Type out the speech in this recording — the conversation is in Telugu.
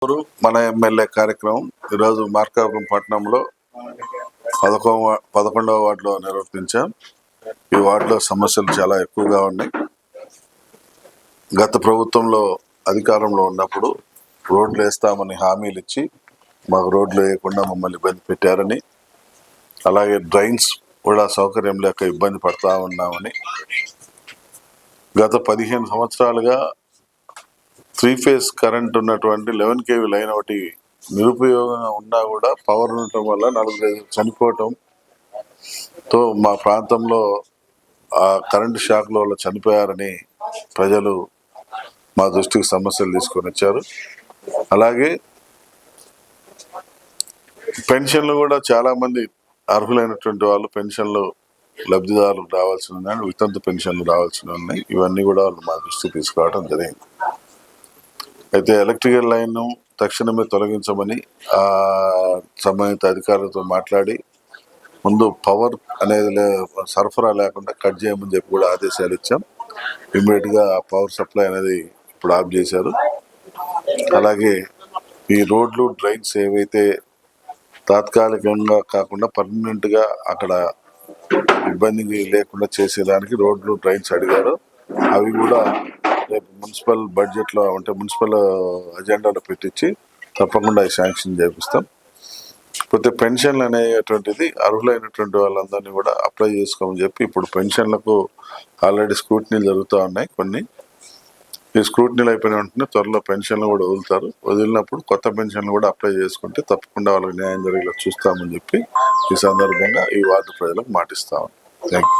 మన ఎమ్మెల్యే కార్యక్రమం ఈరోజు మార్కాపురం పట్టణంలో 11వ వార్డులో నిర్వర్తించాం. ఈ వార్డులో సమస్యలు చాలా ఎక్కువగా ఉన్నాయి. గత ప్రభుత్వంలో అధికారంలో ఉన్నప్పుడు రోడ్లు వేస్తామని హామీలు ఇచ్చి మాకు రోడ్లు వేయకుండా మమ్మల్ని ఇబ్బంది పెట్టారని, అలాగే డ్రైన్స్ కూడా సౌకర్యం లేక ఇబ్బంది పడతా ఉన్నామని, గత 15 సంవత్సరాలుగా 3 ఫేజ్ కరెంట్ ఉన్నటువంటి 11 kV లైన్ ఒకటి నిరుపయోగంగా ఉన్నా కూడా పవర్ ఉండటం వల్ల 4 చనిపోవటంతో మా ప్రాంతంలో ఆ కరెంటు షాక్ల వల్ల చనిపోయారని ప్రజలు మా దృష్టికి సమస్యలు తీసుకొని వచ్చారు. అలాగే పెన్షన్లు కూడా చాలా మంది అర్హులైనటువంటి వాళ్ళు పెన్షన్లు లబ్ధిదారులకు రావాల్సి ఉన్నాయి, వితంతు పెన్షన్లు రావాల్సి ఉన్నాయి. ఇవన్నీ కూడా వాళ్ళు మా దృష్టికి తీసుకురావడం జరిగింది. అయితే ఎలక్ట్రికల్ లైన్ తక్షణమే తొలగించమని సంబంధిత అధికారులతో మాట్లాడి ముందు పవర్ అనేది సరఫరా లేకుండా కట్ చేయమని చెప్పి కూడా ఆదేశాలు ఇచ్చాం. ఇమ్మీడియట్గా పవర్ సప్లై అనేది ఇప్పుడు ఆఫ్ చేశారు. అలాగే ఈ రోడ్లు డ్రైన్స్ ఏవైతే తాత్కాలికంగా కాకుండా పర్మనెంట్గా అక్కడ ఇబ్బంది లేకుండా చేసేదానికి రోడ్లు డ్రైన్స్ అడిగారు. అవి కూడా రేపు మున్సిపల్ బడ్జెట్లో అంటే మున్సిపల్ అజెండాలో పెట్టించి తప్పకుండా శాంక్షన్ చేపిస్తాం. పోతే పెన్షన్లు అనేటువంటిది అర్హులైనటువంటి వాళ్ళందరినీ కూడా అప్లై చేసుకోమని చెప్పి ఇప్పుడు పెన్షన్లకు ఆల్రెడీ స్క్రూటినీలు జరుగుతూ ఉన్నాయి. కొన్ని ఈ స్క్రూటినీలు అయిపోయిన వెంటనే త్వరలో పెన్షన్లు కూడా వదులుతారు. వదిలినప్పుడు కొత్త పెన్షన్లు కూడా అప్లై చేసుకుంటే తప్పకుండా వాళ్ళకి న్యాయం జరిగేలా చూస్తామని చెప్పి ఈ సందర్భంగా ఈ వార్డు ప్రజలకు మాటిస్తామని. Thank you.